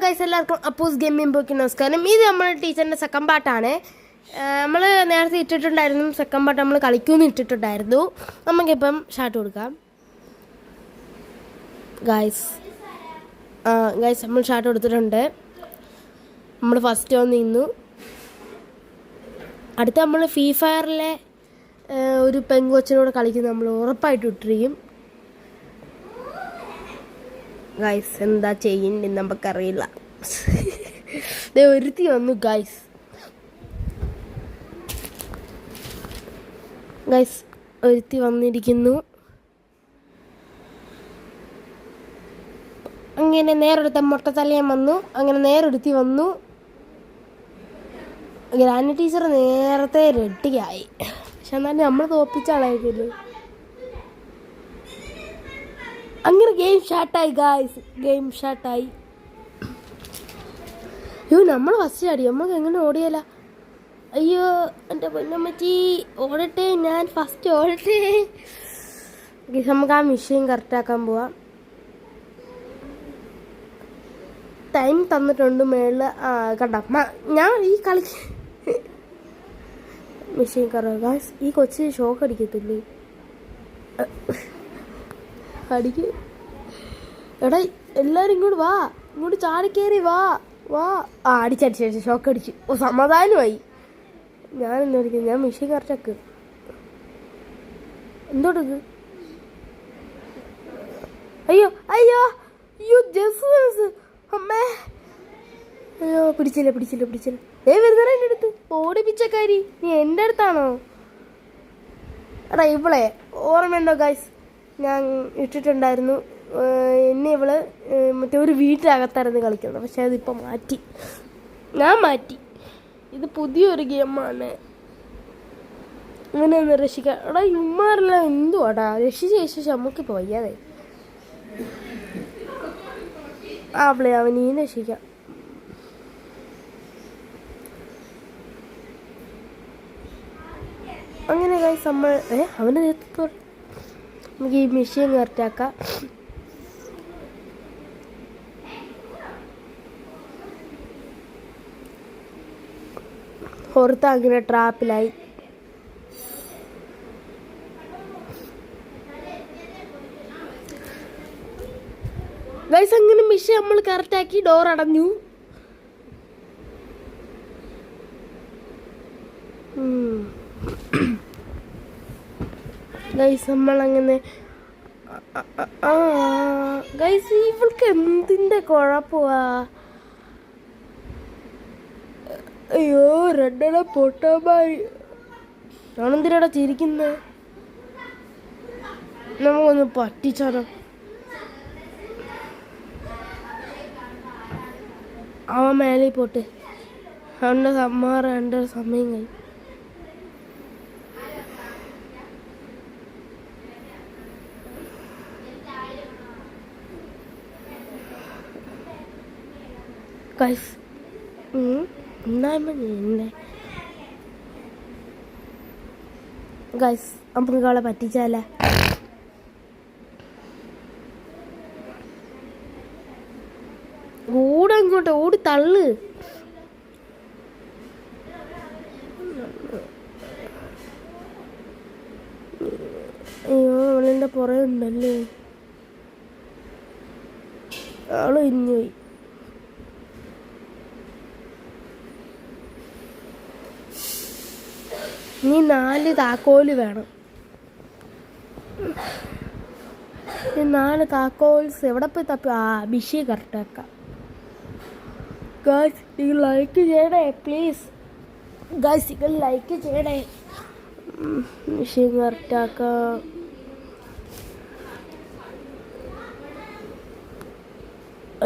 Guys, എല്ലാവർക്കും Appus gaming പോക്ക് നമസ്കാരം. ഇത് നമ്മുടെ ടീച്ചറിൻ്റെ സെക്കൻഡ് പാർട്ടാണ്. നമ്മൾ നേരത്തെ ഇട്ടിട്ടുണ്ടായിരുന്നു, സെക്കൻഡ് പാർട്ട് നമ്മൾ കളിക്കുമെന്ന് ഇട്ടിട്ടുണ്ടായിരുന്നു. നമുക്കിപ്പം ഷാർട്ട് കൊടുക്കാം. ഗൈസ് നമ്മൾ ഷാർട്ട് കൊടുത്തിട്ടുണ്ട്. നമ്മൾ ഫസ്റ്റ് വന്ന് നിന്നു. അടുത്ത നമ്മൾ ഫ്രീ ഫയറിലെ ഒരു പെങ്കൊച്ചിനോട് കളിക്കുന്നത് നമ്മൾ ഉറപ്പായിട്ട് ഇട്ടിരിക്കും. ഗൈസ് എന്താ ചെയ്യുന്നത് നമുക്കറിയില്ല. ഒരുത്തി വന്നു ഗൈസ് ഒരുത്തി വന്നിരിക്കുന്നു. അങ്ങനെ നേരൊരുത്ത മുട്ടത്തലയം വന്നു. അങ്ങനെ നേരൊരുത്തി വന്നു. ഗ്രാൻഡ് ടീച്ചർ നേരത്തെ റെഡിയായി. പക്ഷെ എന്നാലും നമ്മൾ തോപ്പിച്ച ആളായിരിക്കില്ലേ. അങ്ങനെ ഗെയിം സ്റ്റാർട്ടായി ഗായ്സ്, ഗെയിം സ്റ്റാർട്ടായി. അയ്യോ നമ്മൾ ഫസ്റ്റ് ആടി, നമുക്ക് എങ്ങനെ ഓടിയല്ല. അയ്യോ എൻ്റെ പൊന്നമ്മച്ചി, ഓടട്ടെ, ഞാൻ ഫസ്റ്റ് ഓടട്ടെ. നമുക്ക് ആ മെഷീൻ കറക്റ്റാക്കാൻ പോവാം. ടൈം തന്നിട്ടുണ്ട് മേളിൽ. കണ്ട ഞാൻ ഈ കളിക്ക് മെഷീൻ ഗായ്സ്. ഈ കൊച്ചിന് ഷോക്ക് അടിക്കത്തില്ലേ? അടിക്ക്. എടാ എല്ലാവരും ഇങ്ങോട്ട് വാ, ഇങ്ങോട്ട് ചാടിക്കേറി വാ വാ. അടിച്ചടിച്ച് ഷോക്ക് അടിച്ചു. സമാധാനമായി. ഞാനെന്താ പഠിക്കുന്നത്? ഞാൻ മെഷീൻ കറക്റ്റാക്ക്. എന്തോട്ടത്? അയ്യോ അയ്യോ അയ്യോ ജസ് അമ്മേ. അയ്യോ പിടിച്ചില്ല. വരുന്ന എൻ്റെ അടുത്ത് ഓടിപ്പിച്ചക്കാരി. നീ എൻ്റെ അടുത്താണോ? എടാ ഇവളെ ഓർമ്മയുണ്ടോ ഗൈസ്? ഞാൻ ഇട്ടിട്ടുണ്ടായിരുന്നു. എന്നെ ഇവള് മറ്റേ ഒരു വീട്ടിനകത്തായിരുന്നു കളിക്കുന്നത്. പക്ഷെ അതിപ്പോൾ ഞാൻ മാറ്റി. ഇത് പുതിയൊരു ഗെയിമാണ്. ഇങ്ങനെ ഒന്ന് രക്ഷിക്കാം. എടാ ഇമ്മാരെല്ലാം എന്തുവാടാ രക്ഷിച്ച് നമുക്ക് പോയാതെ. അവളെ അവനീ രക്ഷിക്കാം. അങ്ങനെ ഗൈസ് നമ്മൾ അവനെ നേരത്തെ നമുക്ക് ഈ മെഷീൻ കറക്റ്റാക്കാം. പുറത്ത് അങ്ങനെ ട്രാപ്പിലായി. ഗൈസ് അങ്ങനെ മെഷീൻ നമ്മൾ കറക്റ്റാക്കി. ഡോർ അടഞ്ഞു. ഗൈസ് നമ്മളങ്ങനെ ഗൈസ് ഇവൾക്ക് എന്തിൻ്റെ കുഴപ്പമാ? അയ്യോ രണ്ടെണ്ണ പൊട്ടമായി. ആണെന്തിനാടാ ചിരിക്കുന്നത്? നമുക്കൊന്ന് പറ്റിച്ചാലോ? അവൻ മേലെ പോട്ടെ. അവൻ്റെ എൻ്റെ സമയം കഴിഞ്ഞു. ഗൈസ് ഗൈസ് നമുക്ക് അവളെ പറ്റിച്ചാലേ. ഓടങ്ങോട്ടെ, ഓടി തള്ളു. അയ്യോ അവളെൻ്റെ പുറകെ ഉണ്ടല്ലേ. അവള് ഇഞ്ഞുപോയി. നീ 4 താക്കോല് വേണം. 4 താക്കോൽസ് എവിടെ പോയി തപ്പി? ബിഷി കറക്റ്റാക്കാം. ഗായ്സ് നിങ്ങൾ ലൈക്ക് ചെയ്യണേ പ്ലീസ്. ഗായ്സ് നിങ്ങൾ ലൈക്ക് ചെയ്യണേ. മെഷീൻ കറക്റ്റാക്കാം.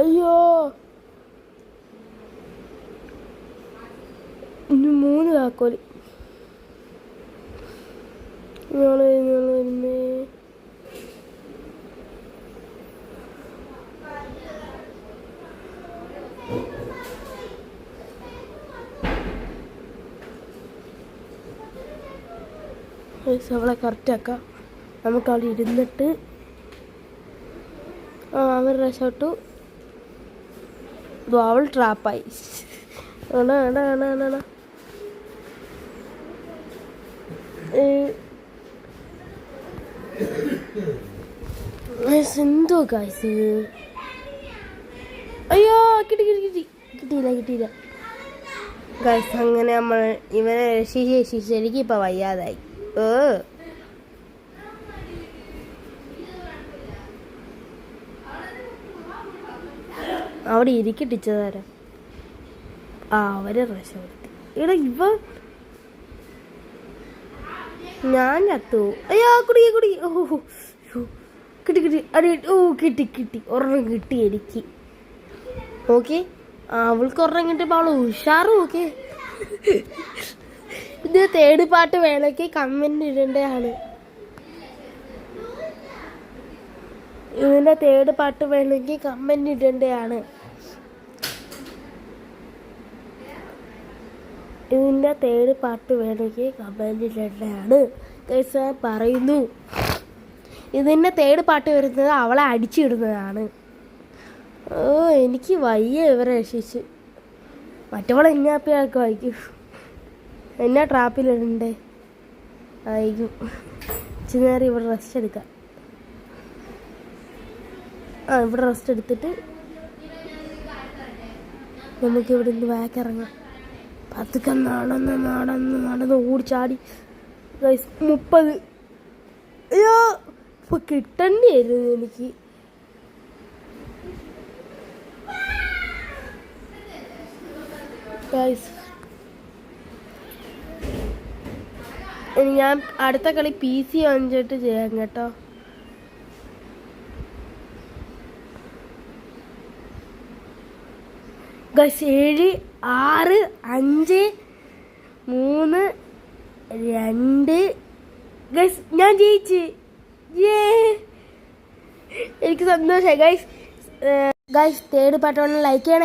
അയ്യോ ഇനി 3 താക്കോല്. വരുന്നേ. അവളെ കറക്റ്റാക്കാം. നമുക്ക് അവിടെ ഇരുന്നിട്ട് അവർ രക്ഷപ്പെട്ടു. അവൾ ട്രാപ്പായി. എന്തോ ഗൈസ്, അയ്യോ കിട്ടിയില്ല ഗൈസ്. അങ്ങനെ നമ്മൾ ഇവനെ രക്ഷിച്ച് എനിക്ക് ഇപ്പൊ വയ്യാതായി. അവിടെ ഇരിക്കിട്ടിച്ചതാരാ? അവരെ രക്ഷപ്പെടുത്തി. ഇവിടെ ഞാൻ ചത്തു. അയ്യോ കുടി. ഓ കിട്ടി അടി. കിട്ടി ഒരെണ്ണം കിട്ടി എനിക്ക്. ഓക്കെ, അവൾക്ക് ഒരെണ്ണം കിട്ടിയപ്പോൾ അവൾ ഉഷാറും. ഓക്കെ, ഇത് തേർഡ് പാർട്ട് വേണമെങ്കിൽ കമന്റ് ഇടേണ്ടതാണ്. ഇതിന്റെ തേർഡ് പാർട്ട് വേണമെങ്കിൽ കമന്റ് ഇടേണ്ടതാണ്. ഇതിന്റെ തേർഡ് പാർട്ട് വേണമെങ്കിൽ കമന്റ് ഇടേണ്ടതാണ്. ഞാൻ പറയുന്നു, ഇതിന്റെ തേർഡ് പാർട്ട് വരുന്നത് അവളെ അടിച്ചിടുന്നതാണ്. എനിക്ക് വയ്യ ഇവരെ രക്ഷിച്ച്. മറ്റവളെ എന്നാപ്പിയാൾക്ക് വായിക്കും, എന്നാ ട്രാപ്പിലിടണ്ടേ ആയിരിക്കും. ഇച്ചിരി നേരം ഇവിടെ റെസ്റ്റ് എടുക്കാം. ഇവിടെ റെസ്റ്റ് എടുത്തിട്ട് നമുക്ക് ഇവിടെ നിന്ന് ബാക്ക് ഇറങ്ങാം. പതുക്കെ നടന്ന് ഓടിച്ചാടി 30. അയ്യോ ഇപ്പൊ കിട്ടണ്ടായിരുന്നു എനിക്ക്. ഞാൻ അടുത്ത കളി PC വാങ്ങിച്ചിട്ട് ചെയ്യാം കേട്ടോ. ഗൈസ് 7, 6, 5, 3, 2. ഗൈസ് ഞാൻ ജയിച്ച്. എനിക്ക് സന്തോഷമായി ഗൈസ്. തേർഡ് പാർട്ട് ലൈക്ക് ചെയ്യണേ.